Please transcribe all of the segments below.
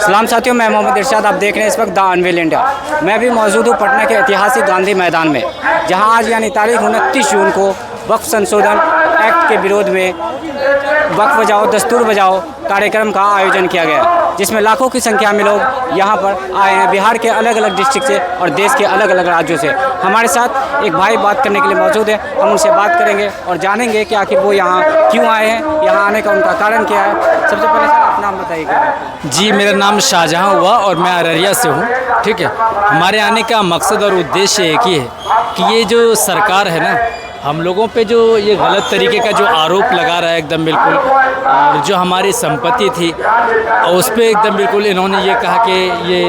सलाम साथियों, मैं मोहम्मद इरशाद। आप देख रहे हैं इस वक्त द अनवील इंडिया। मैं भी मौजूद हूँ पटना के ऐतिहासिक गांधी मैदान में, जहां आज यानी तारीख 29 जून को वक्फ संशोधन एक्ट के विरोध में वक्फ बचाओ दस्तूर बचाओ कार्यक्रम का आयोजन किया गया, जिसमें लाखों की संख्या में लोग यहाँ पर आए हैं, बिहार के अलग अलग डिस्ट्रिक्ट से और देश के अलग अलग राज्यों से। हमारे साथ एक भाई बात करने के लिए मौजूद है, हम उनसे बात करेंगे और जानेंगे कि आखिर वो यहाँ क्यों आए हैं, यहाँ आने का उनका कारण क्या है। सबसे पहले सर आप नाम बताइएगा। जी, मेरा नाम शाहजहां हुआ और मैं अररिया से हूँ। ठीक है, हमारे आने का मकसद और उद्देश्य एक ही है कि ये जो सरकार है ना, हम लोगों पे जो ये गलत तरीके का जो आरोप लगा रहा है एकदम बिल्कुल, और जो हमारी संपत्ति थी और उस पर एकदम बिल्कुल इन्होंने ये कहा कि ये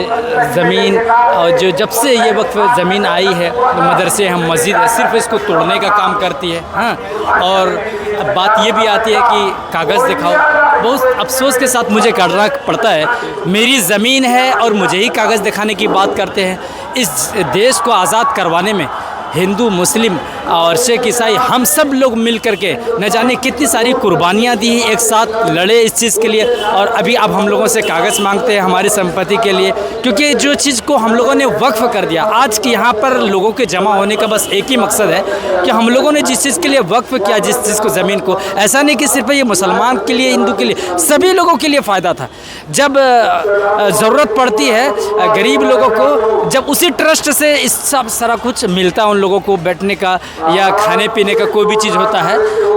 ज़मीन और जो जब से ये वक्फ ज़मीन आई है मदरसे हम मस्जिद है सिर्फ इसको तोड़ने का काम करती है। हाँ, और अब बात ये भी आती है कि कागज़ दिखाओ। बहुत अफसोस के साथ मुझे करना पड़ता है, मेरी ज़मीन है और मुझे ही कागज़ दिखाने की बात करते हैं। इस देश को आज़ाद करवाने में हिंदू मुस्लिम और सिख ईसाई हम सब लोग मिल कर के न जाने कितनी सारी कुर्बानियाँ दी, एक साथ लड़े इस चीज़ के लिए, और अभी अब हम लोगों से कागज़ मांगते हैं हमारी संपत्ति के लिए, क्योंकि जो चीज़ को हम लोगों ने वक्फ कर दिया। आज के यहाँ पर लोगों के जमा होने का बस एक ही मकसद है कि हम लोगों ने जिस चीज़ के लिए वक्फ किया, जिस चीज़ को ज़मीन को, ऐसा नहीं कि सिर्फ ये मुसलमान के लिए हिंदू के लिए, सभी लोगों के लिए फ़ायदा था। जब ज़रूरत पड़ती है गरीब लोगों को, जब उसी ट्रस्ट से इस सब सारा कुछ मिलता है उन लोगों को, बैठने का या खाने पीने का कोई भी चीज़ होता है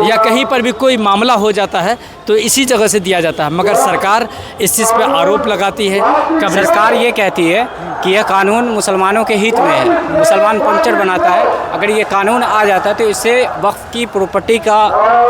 या कहीं पर भी कोई मामला हो जाता है तो इसी जगह से दिया जाता है। मगर सरकार इस चीज़ पे आरोप लगाती है। सरकार ये कहती है कि यह कानून मुसलमानों के हित में है, मुसलमान पंक्चर बनाता है। अगर ये कानून आ जाता है तो इससे वक्फ की प्रॉपर्टी का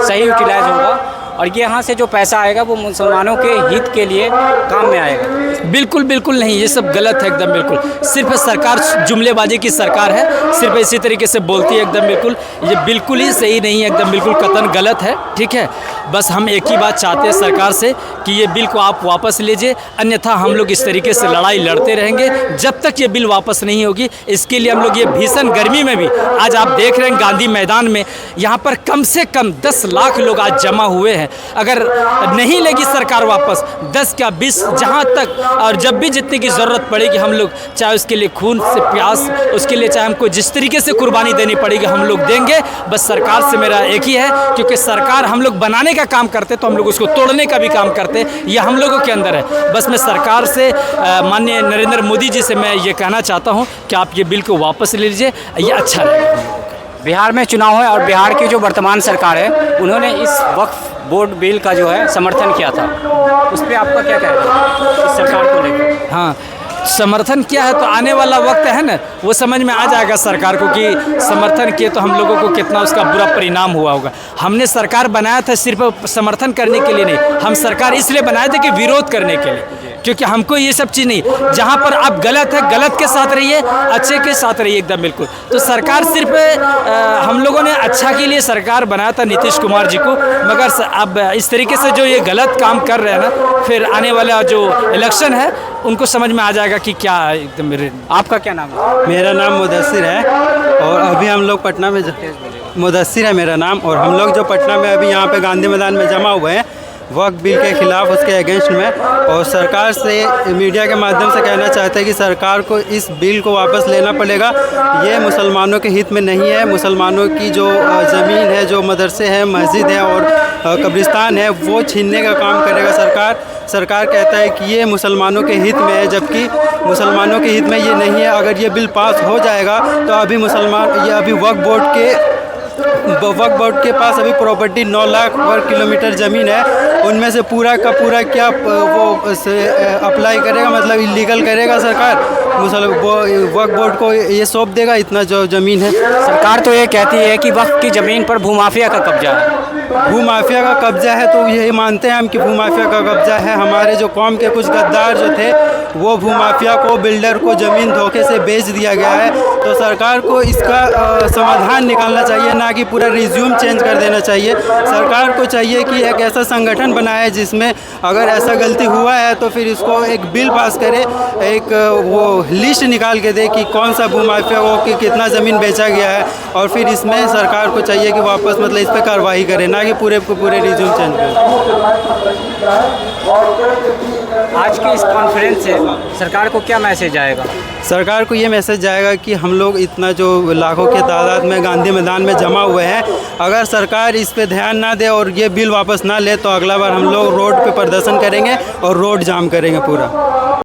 सही यूटिलाइज होगा और ये यहाँ से जो पैसा आएगा वो मुसलमानों के हित के लिए काम में आएगा। बिल्कुल बिल्कुल नहीं, ये सब गलत है एकदम बिल्कुल। सिर्फ सरकार जुमलेबाजी की सरकार है, सिर्फ इसी तरीके से बोलती है एकदम बिल्कुल। ये बिल्कुल ही सही नहीं है, एकदम बिल्कुल कतन गलत है। ठीक है, बस हम एक ही बात चाहते हैं सरकार से कि ये बिल को आप वापस लीजिए, अन्यथा हम लोग इस तरीके से लड़ाई लड़ते रहेंगे जब तक ये बिल वापस नहीं होगी। इसके लिए हम लोग ये भीषण गर्मी में भी, आज आप देख रहे हैं गांधी मैदान में यहाँ पर कम से कम 10 लाख लोग आज जमा हुए हैं। अगर नहीं लेगी सरकार वापस 10 क्या 20 जहाँ तक, और जब भी जितने की ज़रूरत पड़ेगी हम लोग, चाहे उसके लिए खून से प्यास, उसके लिए चाहे हमको जिस तरीके से कुर्बानी देनी पड़ेगी हम लोग देंगे। बस सरकार से मेरा एक ही है, क्योंकि सरकार हम लोग बनाने का काम करते तो हम लोग उसको तोड़ने का भी काम करते, ये हम लोगों के अंदर है। बस मैं सरकार से, माननीय नरेंद्र मोदी जी से मैं ये कहना चाहता हूँ कि आप ये बिल को वापस ले लीजिए, ये अच्छा रहेगा। बिहार में चुनाव है और बिहार की जो वर्तमान सरकार है उन्होंने इस वक्फ बोर्ड बिल का जो है समर्थन किया था, उस पर आपका क्या कहना है इस सरकार को लेकर? हाँ, समर्थन किया है तो आने वाला वक्त है ना, वो समझ में आ जाएगा सरकार को कि समर्थन किए तो हम लोगों को कितना उसका बुरा परिणाम हुआ होगा। हमने सरकार बनाया था सिर्फ समर्थन करने के लिए नहीं, हम सरकार इसलिए बनाए थे कि विरोध करने के लिए, क्योंकि हमको ये सब चीज़ नहीं, जहाँ पर आप गलत है गलत के साथ रहिए, अच्छे के साथ रहिए एकदम बिल्कुल। तो सरकार सिर्फ हम लोगों ने अच्छा के लिए सरकार बनाया था नीतीश कुमार जी को, मगर अब इस तरीके से जो ये गलत काम कर रहे हैं ना, फिर आने वाला जो इलेक्शन है उनको समझ में आ जाएगा कि क्या एकदम। मेरे आपका क्या नाम है? मेरा नाम मुदस्सिर है और अभी हम लोग पटना में, मुदस्सिर है मेरा नाम, और हम लोग जो पटना में अभी यहाँ पे गांधी मैदान में जमा हुए हैं वक्फ बिल के ख़िलाफ़, उसके अगेंस्ट में, और सरकार से मीडिया के माध्यम से कहना चाहते हैं कि सरकार को इस बिल को वापस लेना पड़ेगा। ये मुसलमानों के हित में नहीं है। मुसलमानों की जो ज़मीन है, जो मदरसे हैं, मस्जिद है और कब्रिस्तान है, वो छीनने का काम करेगा सरकार। सरकार कहता है कि ये मुसलमानों के हित में है, जबकि मुसलमानों के हित में ये नहीं है। अगर ये बिल पास हो जाएगा तो अभी अभी वक्फ बोर्ड के पास अभी प्रॉपर्टी 9 लाख वर्ग किलोमीटर ज़मीन है, उनमें से पूरा का पूरा क्या वो अप्लाई करेगा, मतलब इलीगल करेगा सरकार, वक्फ बोर्ड को ये सौंप देगा इतना जो ज़मीन है। सरकार तो ये कहती है कि वक्फ की ज़मीन पर भूमाफिया का कब्जा है। भूमाफिया का कब्जा है तो यही मानते हैं हम कि भूमाफिया का कब्जा है। हमारे जो कौम के कुछ गद्दार जो थे वो भूमाफिया को, बिल्डर को ज़मीन धोखे से बेच दिया गया है। तो सरकार को इसका समाधान निकालना चाहिए, ना कि पूरा रिज्यूम चेंज कर देना चाहिए। सरकार को चाहिए कि एक ऐसा संगठन बनाए जिसमें अगर ऐसा गलती हुआ है तो फिर इसको एक बिल पास करे, एक वो लिस्ट निकाल के दे कि कौन सा भूमाफिया को कितना ज़मीन बेचा गया है, और फिर इसमें सरकार को चाहिए कि वापस मतलब इस पर कार्रवाई करे, ना ना कि पूरे के पूरे रिज्यूम चेंज करें। आज की इस कॉन्फ्रेंस से सरकार को क्या मैसेज आएगा? सरकार को ये मैसेज जाएगा कि हम लोग इतना जो लाखों के तादाद में गांधी मैदान में जमा हुए हैं, अगर सरकार इस पे ध्यान ना दे और ये बिल वापस ना ले तो अगला बार हम लोग रोड पे प्रदर्शन करेंगे और रोड जाम करेंगे पूरा।